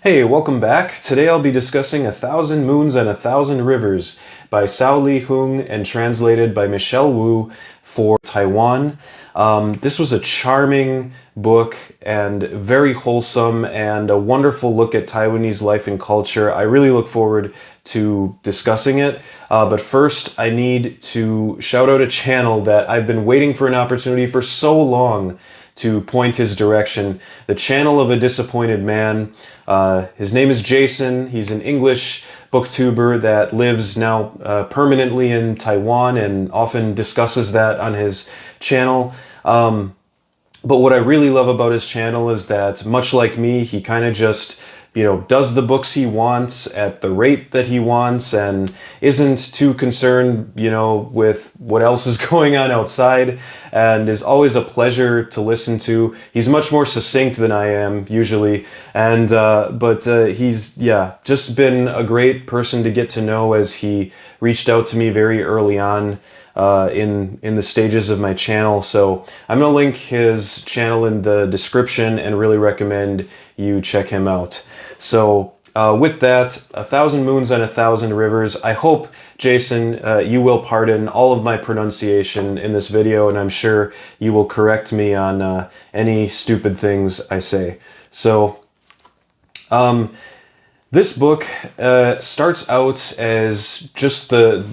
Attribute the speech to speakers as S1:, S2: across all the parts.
S1: Hey, welcome back. Today I'll be discussing A Thousand Moons and a Thousand Rivers by Sao Li Hung and translated by Michelle Wu for Taiwan. This was a charming book and very wholesome and a wonderful look at Taiwanese life and culture. I really look forward to discussing it. But first, I need to shout out a channel that I've been waiting for an opportunity for so long to point his direction. The Channel of a Disappointed Man. His name is Jason. He's an English booktuber that lives now permanently in Taiwan and often discusses that on his channel. But what I really love about his channel is that, much like me, he kind of just, does the books he wants at the rate that he wants and isn't too concerned, with what else is going on outside, and is always a pleasure to listen to. He's much more succinct than I am usually, and but he's just been a great person to get to know as he reached out to me very early on in the stages of my channel. So I'm gonna link his channel in the description and really recommend you check him out. So with that, A Thousand Moons and a Thousand Rivers. I hope, Jason, you will pardon all of my pronunciation in this video, and I'm sure you will correct me on any stupid things I say. So this book starts out as just the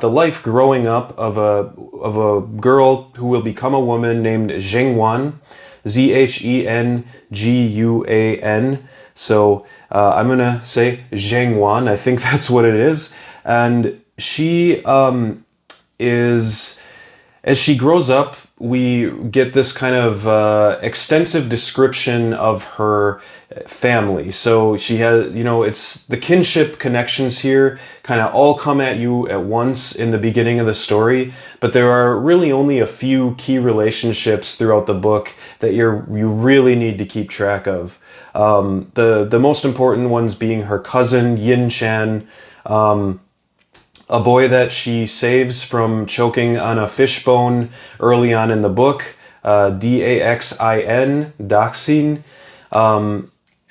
S1: life growing up of a girl who will become a woman named Zhengwan, Zhenguan. So I'm gonna say Zhengwan. I think that's what it is, and she is. As she grows up, we get this kind of extensive description of her family. So she has, it's the kinship connections here kind of all come at you at once in the beginning of the story, but there are really only a few key relationships throughout the book that you really need to keep track of. The most important ones being her cousin Yin Chan, a boy that she saves from choking on a fishbone early on in the book, Daxin, Daxin.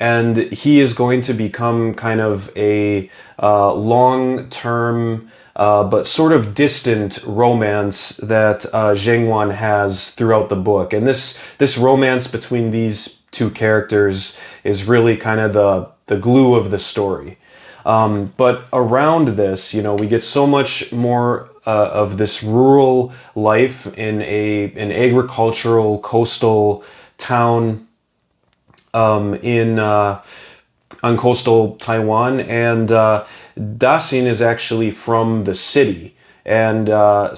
S1: And he is going to become kind of a long-term but sort of distant romance that Zhengwan has throughout the book. And this romance between these two characters is really kind of the glue of the story. But around this, we get so much more of this rural life in an agricultural coastal town on coastal Taiwan, and Daxin is actually from the city. And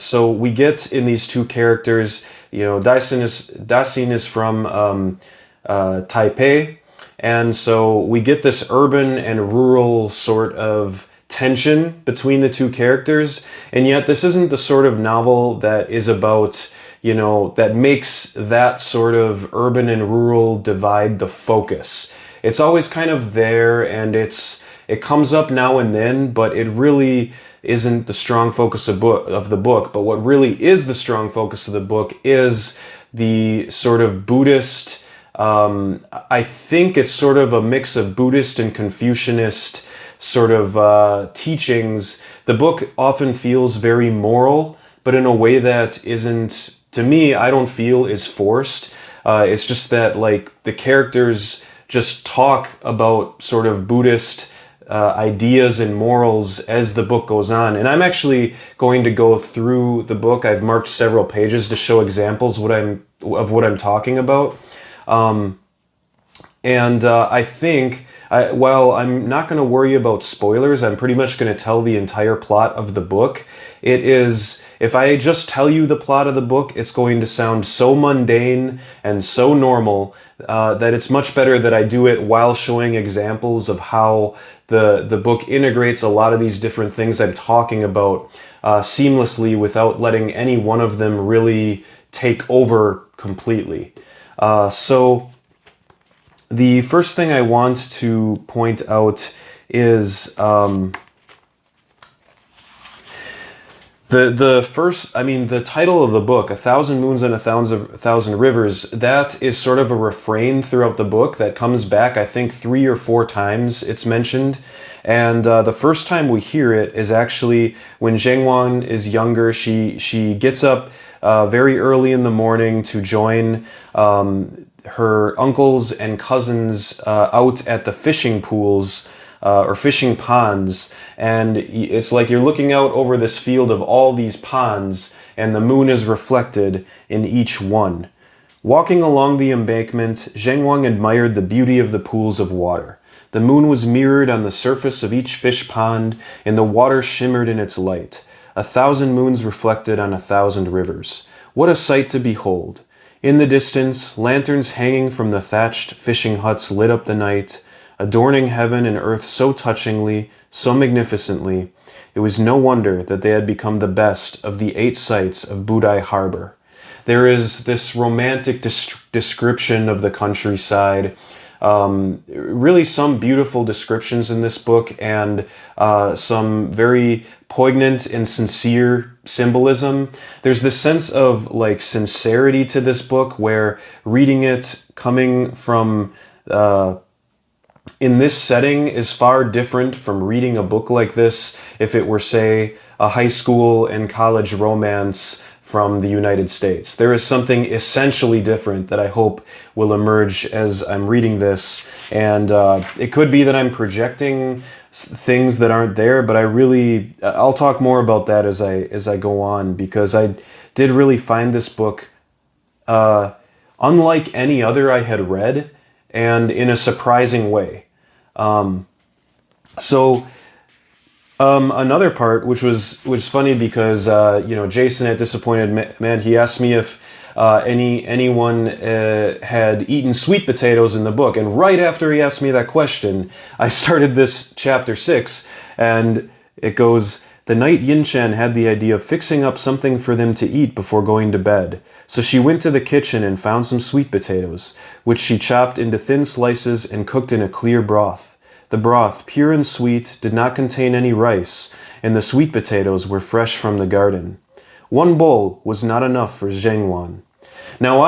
S1: so we get in these two characters, Daxin is from Taipei, and so we get this urban and rural sort of tension between the two characters. And yet this isn't the sort of novel that is about, that makes that sort of urban and rural divide the focus. It's always kind of there, and it comes up now and then, but it really isn't the strong focus of the book. But what really is the strong focus of the book is the sort of Buddhist, I think it's sort of a mix of Buddhist and Confucianist sort of teachings. The book often feels very moral, but in a way that isn't, to me, I don't feel is forced. It's just that, like, the characters just talk about sort of Buddhist ideas and morals as the book goes on. And I'm actually going to go through the book. I've marked several pages to show examples of what I'm talking about. I think, while I'm not going to worry about spoilers, I'm pretty much going to tell the entire plot of the book. If I just tell you the plot of the book, it's going to sound so mundane and so normal that it's much better that I do it while showing examples of how the book integrates a lot of these different things I'm talking about seamlessly without letting any one of them really take over completely. So the first thing I want to point out is The first, I mean, the title of the book, A Thousand Moons and a Thousand Rivers, that is sort of a refrain throughout the book that comes back, I think, 3 or 4 times it's mentioned. And the first time we hear it is actually when Zhengwan is younger. She gets up very early in the morning to join her uncles and cousins out at the fishing pools or fishing ponds, and it's like you're looking out over this field of all these ponds, and the moon is reflected in each one. Walking along the embankment, Zheng Wang admired the beauty of the pools of water. The moon was mirrored on the surface of each fish pond, and the water shimmered in its light. 1,000 moons reflected on 1,000 rivers. What a sight to behold! In the distance, lanterns hanging from the thatched fishing huts lit up the night, adorning heaven and earth so touchingly, so magnificently. It was no wonder that they had become the best of the 8 sights of Budai Harbor. There is this romantic description of the countryside, really some beautiful descriptions in this book, and some very poignant and sincere symbolism. There's this sense of like sincerity to this book where reading it coming from in this setting is far different from reading a book like this if it were, say, a high school and college romance from the United States. There is something essentially different that I hope will emerge as I'm reading this, and it could be that I'm projecting things that aren't there, but I'll talk more about that as I go on, because I did really find this book unlike any other I had read, and in a surprising way. Another part, which was funny because Jason at Disappointed Man, he asked me if anyone had eaten sweet potatoes in the book, and right after he asked me that question, I started this chapter 6, and it goes, "The night Yin Chen had the idea of fixing up something for them to eat before going to bed. So she went to the kitchen and found some sweet potatoes, which she chopped into thin slices and cooked in a clear broth. The broth, pure and sweet, did not contain any rice, and the sweet potatoes were fresh from the garden. One bowl was not enough for Zhengwan." Now,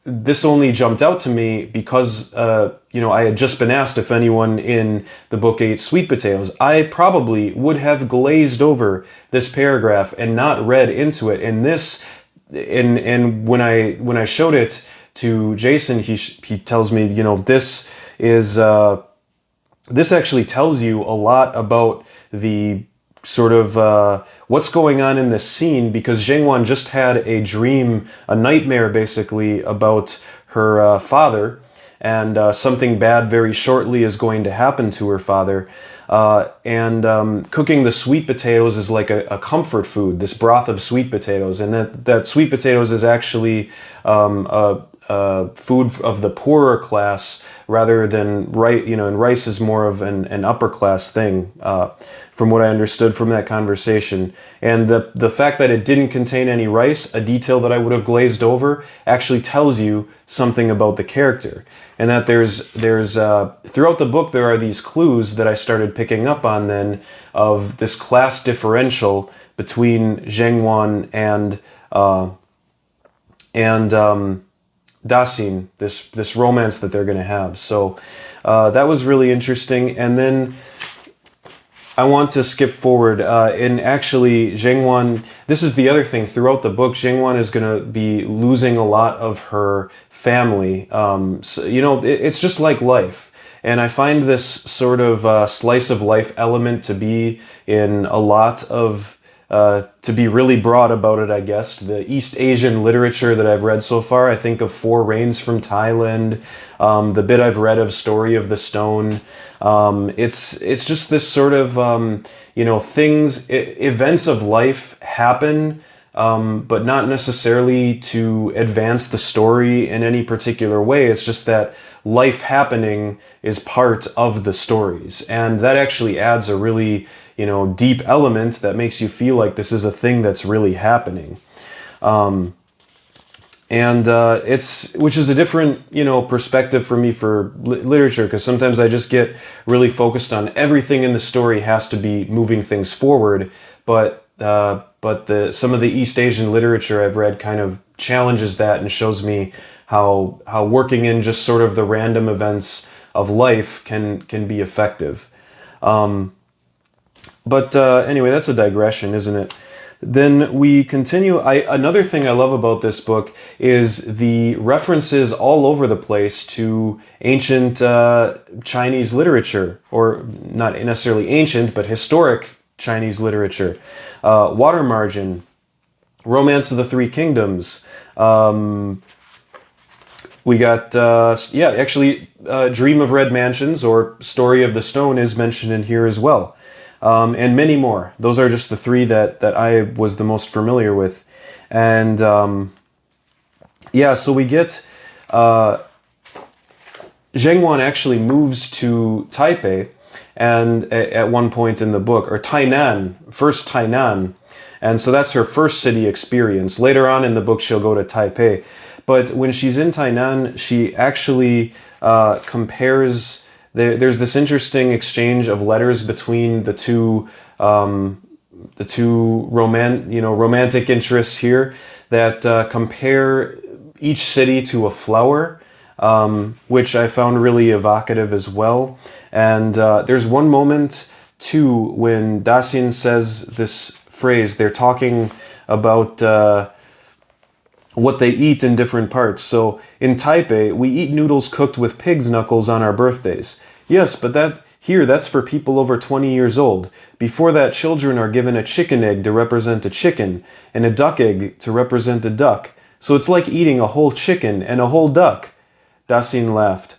S1: this only jumped out to me because, I had just been asked if anyone in the book ate sweet potatoes. I probably would have glazed over this paragraph and not read into it. And when I showed it to Jason, he tells me, this is this actually tells you a lot about the sort of what's going on in this scene, because Zhengwan just had a dream, a nightmare basically, about her father, and something bad very shortly is going to happen to her father. Cooking the sweet potatoes is like a comfort food, this broth of sweet potatoes, and that sweet potatoes is actually food of the poorer class rather than rice. And rice is more of an upper class thing, from what I understood from that conversation. And the fact that it didn't contain any rice, a detail that I would have glazed over, actually tells you something about the character. And that there's throughout the book there are these clues that I started picking up on then of this class differential between Zhengwan and Daxin, this romance that they're going to have. So that was really interesting. And then I want to skip forward. And actually, Zhengwan, this is the other thing. Throughout the book, Zhengwan is going to be losing a lot of her family. It's just like life. And I find this sort of slice of life element to be in a lot of to be really broad about it, I guess. The East Asian literature that I've read so far, I think of Four Rains from Thailand, the bit I've read of Story of the Stone. It's just this sort of, events of life happen, but not necessarily to advance the story in any particular way. It's just that life happening is part of the stories. And that actually adds a really deep element that makes you feel like this is a thing that's really happening. Which is a different, perspective for me for literature, because sometimes I just get really focused on everything in the story has to be moving things forward. But but some of the East Asian literature I've read kind of challenges that and shows me how working in just sort of the random events of life can be effective. But anyway, that's a digression, isn't it? Then we continue. Another thing I love about this book is the references all over the place to ancient Chinese literature, or not necessarily ancient, but historic Chinese literature. Water Margin, Romance of the Three Kingdoms. We got, Dream of Red Mansions, or Story of the Stone is mentioned in here as well. And many more. Those are just the three that I was the most familiar with. And so we get Zheng Wan actually moves to Taipei, and at one point in the book, or Tainan, first Tainan. And so that's her first city experience. Later on in the book, she'll go to Taipei. But when she's in Tainan, she actually compares. There's this interesting exchange of letters between the two romantic interests here that compare each city to a flower, which I found really evocative as well. And there's one moment too when Daxin says this phrase. They're talking about what they eat in different parts. So in Taipei, we eat noodles cooked with pig's knuckles on our birthdays. Yes, but that's for people over 20 years old. Before that, children are given a chicken egg to represent a chicken, and a duck egg to represent a duck. So it's like eating a whole chicken and a whole duck. Daxin laughed.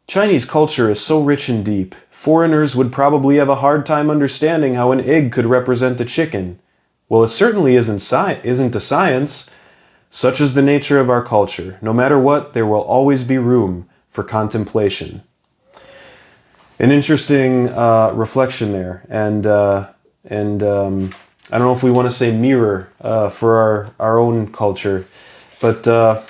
S1: Chinese culture is so rich and deep. Foreigners would probably have a hard time understanding how an egg could represent a chicken. Well, it certainly isn't a science. Such is the nature of our culture. No matter what, there will always be room for contemplation. An interesting reflection there, and I don't know if we want to say mirror for our own culture, but I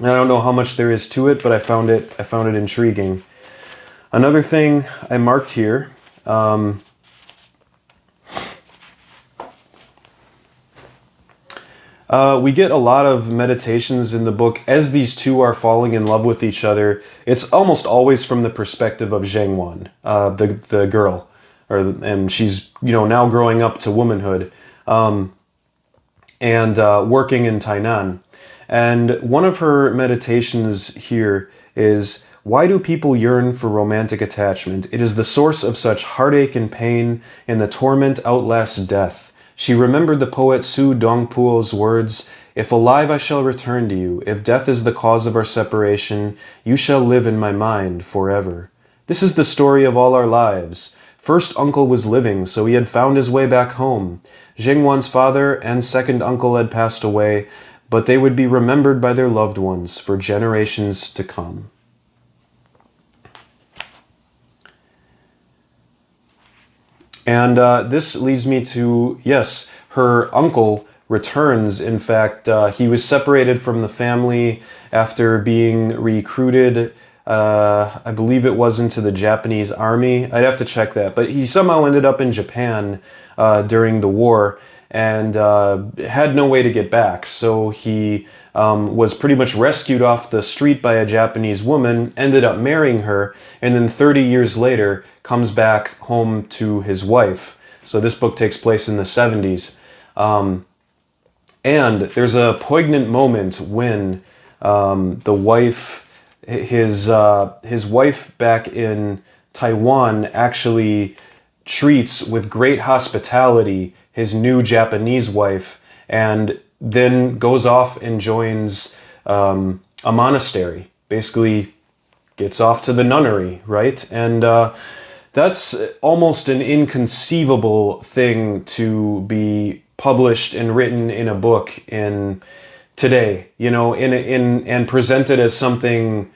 S1: don't know how much there is to it, but I found it intriguing. Another thing I marked here. We get a lot of meditations in the book as these two are falling in love with each other. It's almost always from the perspective of Zheng Wan, the girl, and she's now growing up to womanhood, and working in Tainan. And one of her meditations here is, why do people yearn for romantic attachment? It is the source of such heartache and pain, and the torment outlasts death. She remembered the poet Su Dongpuo's words, "If alive I shall return to you, if death is the cause of our separation, you shall live in my mind forever." This is the story of all our lives. First uncle was living, so he had found his way back home. Zheng Wan's father and second uncle had passed away, but they would be remembered by their loved ones for generations to come. And this leads me to, yes, her uncle returns. In fact, he was separated from the family after being recruited, I believe it was into the Japanese army. I'd have to check that. But he somehow ended up in Japan during the war and had no way to get back. So he was pretty much rescued off the street by a Japanese woman, ended up marrying her, and then 30 years later comes back home to his wife. So this book takes place in the 70s. And there's a poignant moment when his wife back in Taiwan actually treats with great hospitality his new Japanese wife, and then goes off and joins a monastery. Basically gets off to the nunnery, right? And that's almost an inconceivable thing to be published and written in a book in today, and presented as something.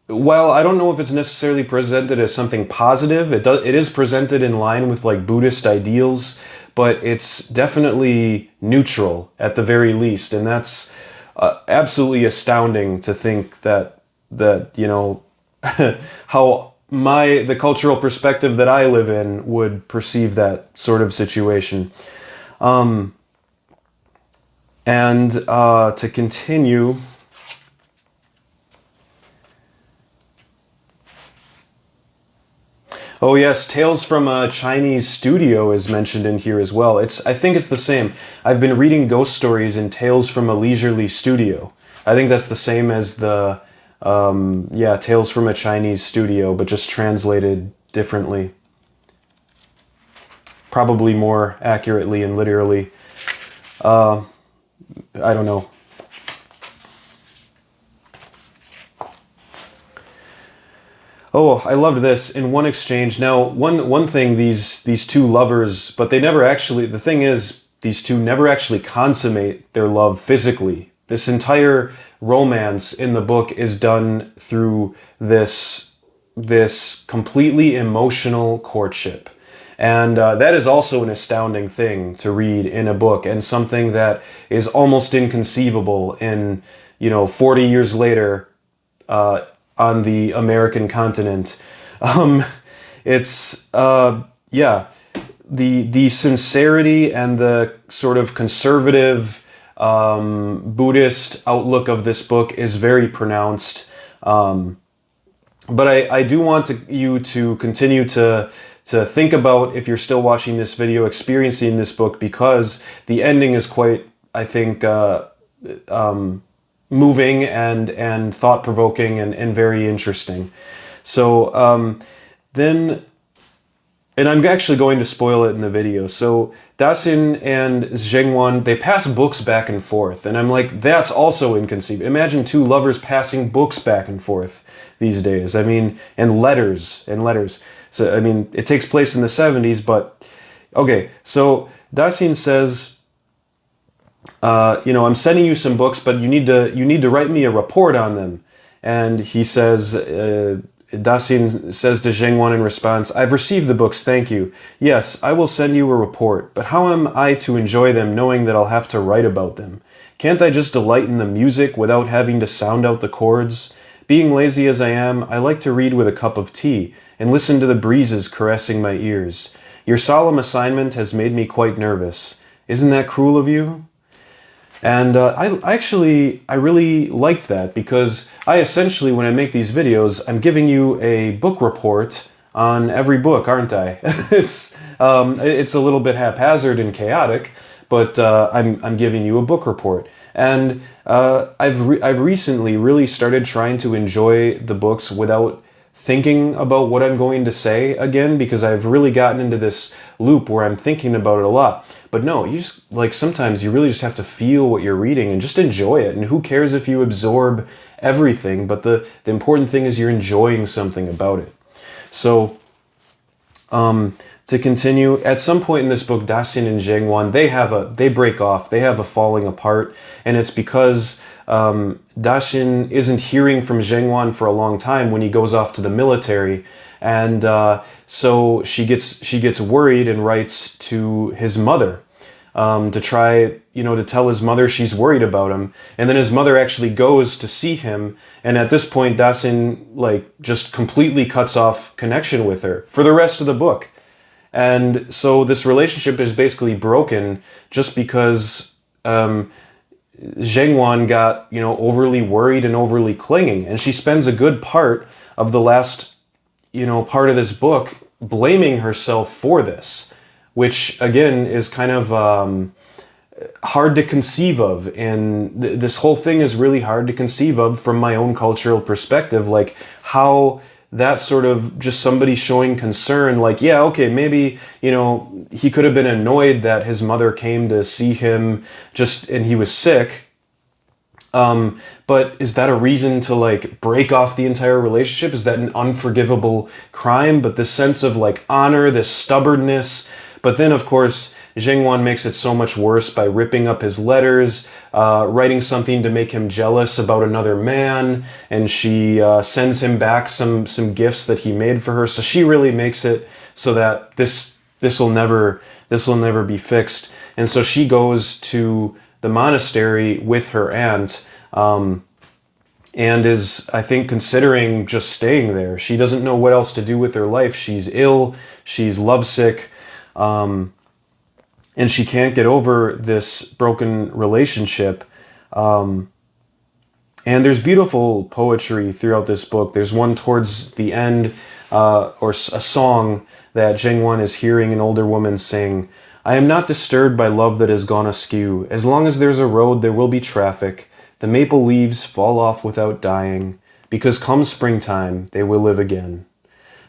S1: Well, I don't know if it's necessarily presented as something positive. It is presented in line with like Buddhist ideals, but it's definitely neutral at the very least, and that's absolutely astounding to think that how the cultural perspective that I live in would perceive that sort of situation. And to continue, oh yes, Tales from a Chinese Studio is mentioned in here as well. I think it's the same. I've been reading ghost stories in Tales from a Leisurely Studio. I think that's the same as the, yeah, Tales from a Chinese Studio, but just translated differently. Probably more accurately and literally. I don't know. Oh, I loved this. In one exchange, now one thing, these two lovers, but they never actually. The thing is, these two never actually consummate their love physically. This entire romance in the book is done through this completely emotional courtship. And that is also an astounding thing to read in a book, and something that is almost inconceivable in, 40 years later, on the American continent. It's, yeah, the sincerity and the sort of conservative Buddhist outlook of this book is very pronounced. But I do want you to continue to think about, if you're still watching this video, experiencing this book, because the ending is quite, I think, moving and thought-provoking and very interesting. So then, and I'm actually going to spoil it in the video. So Daxin and Zhengwan, they pass books back and forth. And I'm like, that's also inconceivable. Imagine two lovers passing books back and forth these days. I mean, and letters. So, I mean, it takes place in the 70s, but okay. So Daxin says, I'm sending you some books, but you need to write me a report on them. And he says, Daxin says to Zhengwan in response, I've received the books, thank you. Yes, I will send you a report, but how am I to enjoy them knowing that I'll have to write about them? Can't I just delight in the music without having to sound out the chords? Being lazy as I am, I like to read with a cup of tea and listen to the breezes caressing my ears. Your solemn assignment has made me quite nervous. Isn't that cruel of you? And I really liked that, because I essentially, when I make these videos, I'm giving you a book report on every book, aren't I? It's a little bit haphazard and chaotic, but I'm giving you a book report. And I've recently really started trying to enjoy the books without thinking about what I'm going to say again, because I've really gotten into this loop where I'm thinking about it a lot. But no, you just, like, sometimes you really just have to feel what you're reading and just enjoy it. And who cares if you absorb everything, but the important thing is you're enjoying something about it. So, to continue, at some point in this book, Daxin and Zhengwan, they break off, they have a falling apart, and it's because Daxin isn't hearing from Zhengwan for a long time when he goes off to the military, and so she gets worried and writes to his mother to try, to tell his mother she's worried about him. And then his mother actually goes to see him, and at this point Daxin just completely cuts off connection with her for the rest of the book. And so this relationship is basically broken just because Zhengwan got, overly worried and overly clinging. And she spends a good part of the last, part of this book blaming herself for this, which again is kind of hard to conceive of. And this whole thing is really hard to conceive of from my own cultural perspective, like how that sort of just somebody showing concern, like, yeah, okay, maybe, he could have been annoyed that his mother came to see him and he was sick. But is that a reason to break off the entire relationship? Is that an unforgivable crime? But this sense of honor, this stubbornness. But then of course, Zhengwan makes it so much worse by ripping up his letters, writing something to make him jealous about another man, and she sends him back some gifts that he made for her. So she really makes it so that this will never be fixed. And so she goes to the monastery with her aunt, and is, I think, considering just staying there. She doesn't know what else to do with her life. She's ill, she's lovesick. and she can't get over this broken relationship. And there's beautiful poetry throughout this book. There's one towards the end, or a song that Jingwan is hearing an older woman sing. I am not disturbed by love that has gone askew. As long as there's a road, there will be traffic. The maple leaves fall off without dying, because come springtime, they will live again.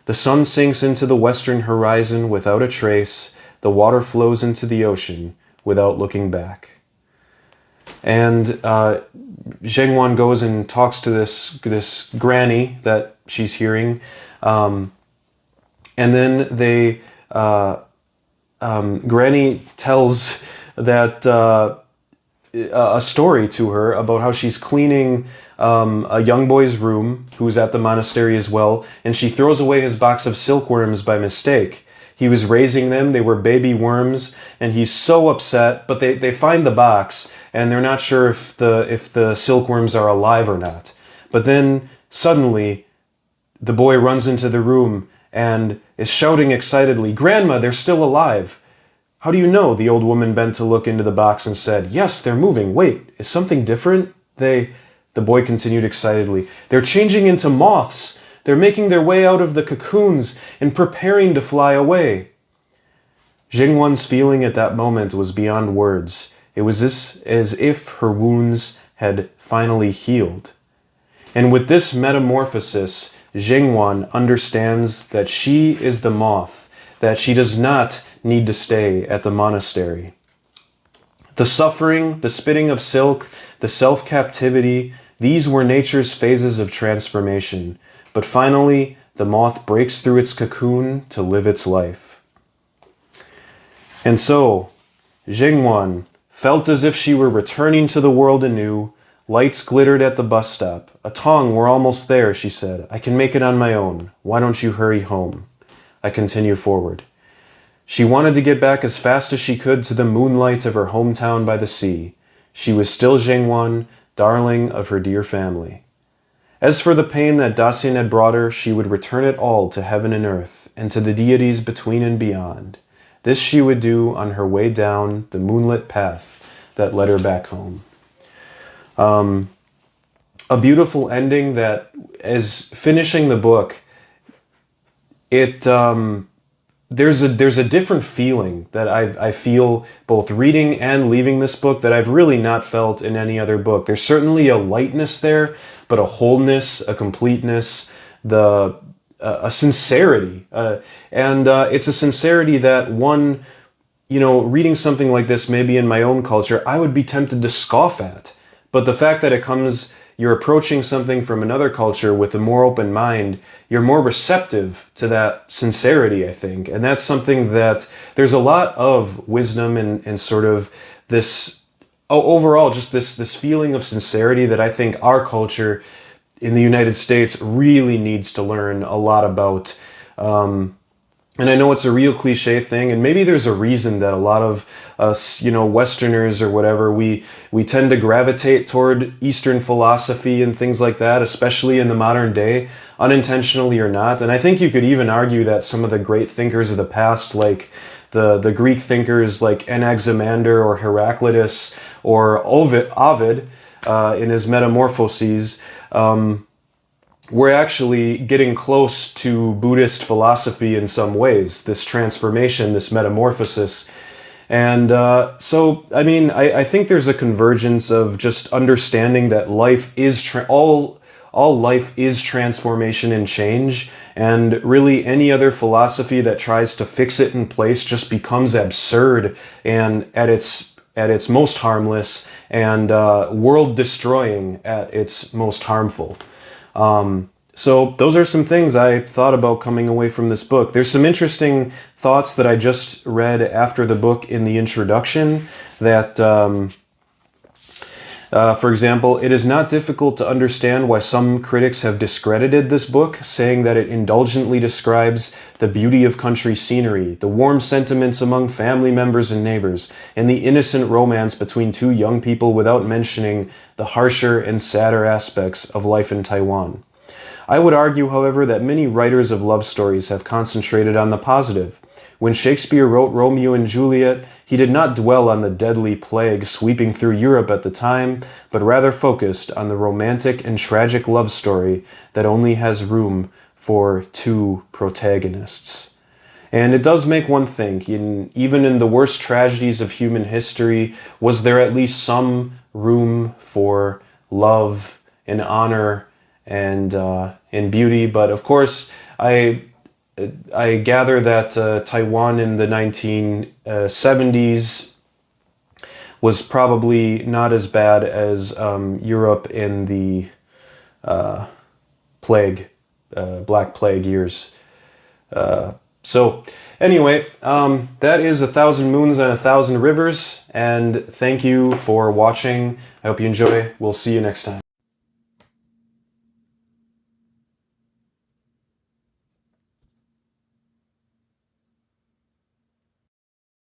S1: The sun sinks into the western horizon without a trace. The water flows into the ocean without looking back. And Zhengwan goes and talks to this granny that she's hearing, and then Granny tells that a story to her about how she's cleaning a young boy's room who's at the monastery as well, and she throws away his box of silkworms by mistake. He was raising them, they were baby worms, and he's so upset, but they find the box, and they're not sure if the silkworms are alive or not. But then, suddenly, the boy runs into the room and is shouting excitedly, "Grandma, they're still alive!" "How do you know?" The old woman bent to look into the box and said, "Yes, they're moving. Wait, is something different?" The boy continued excitedly, "They're changing into moths. They're making their way out of the cocoons and preparing to fly away." Jingwan's feeling at that moment was beyond words. It was as if her wounds had finally healed. And with this metamorphosis, Jingwan understands that she is the moth, that she does not need to stay at the monastery. The suffering, the spitting of silk, the self-captivity, these were nature's phases of transformation. But finally, the moth breaks through its cocoon to live its life. And so, Jingwan felt as if she were returning to the world anew. Lights glittered at the bus stop. "Atong, we're almost there," she said. "I can make it on my own. Why don't you hurry home?" I continue forward. She wanted to get back as fast as she could to the moonlight of her hometown by the sea. She was still Jingwan, darling of her dear family. As for the pain that Dacian had brought her, she would return it all to heaven and earth, and to the deities between and beyond. This she would do on her way down the moonlit path that led her back home. A beautiful ending that, as finishing the book, there's a different feeling that I feel both reading and leaving this book that I've really not felt in any other book. There's certainly a lightness there, but a wholeness, a completeness, a sincerity, and it's a sincerity that one, reading something like this, maybe in my own culture, I would be tempted to scoff at. But the fact that you're approaching something from another culture with a more open mind, you're more receptive to that sincerity, I think. And that's something that there's a lot of wisdom and sort of this, overall, just this feeling of sincerity that I think our culture in the United States really needs to learn a lot about. And I know it's a real cliche thing, and maybe there's a reason that a lot of us, Westerners or whatever, we tend to gravitate toward Eastern philosophy and things like that, especially in the modern day, unintentionally or not. And I think you could even argue that some of the great thinkers of the past, like the Greek thinkers like Anaximander or Heraclitus or Ovid in his Metamorphoses, we're actually getting close to Buddhist philosophy in some ways, this transformation, this metamorphosis. And I think there's a convergence of just understanding that life is all life is transformation and change, and really any other philosophy that tries to fix it in place just becomes absurd and at its most harmless, and world destroying at its most harmful. So those are some things I thought about coming away from this book. There's some interesting thoughts that I just read after the book in the introduction that, for example, it is not difficult to understand why some critics have discredited this book, saying that it indulgently describes the beauty of country scenery, the warm sentiments among family members and neighbors, and the innocent romance between two young people without mentioning the harsher and sadder aspects of life in Taiwan. I would argue, however, that many writers of love stories have concentrated on the positive, When Shakespeare wrote Romeo and Juliet, he did not dwell on the deadly plague sweeping through Europe at the time, but rather focused on the romantic and tragic love story that only has room for two protagonists. And it does make one think, even in the worst tragedies of human history, was there at least some room for love and honor and beauty? But of course, I gather that Taiwan in the 1970s was probably not as bad as Europe in the Black Plague years. So anyway, that is 1,000 Moons and 1,000 Rivers, and thank you for watching. I hope you enjoy. We'll see you next time.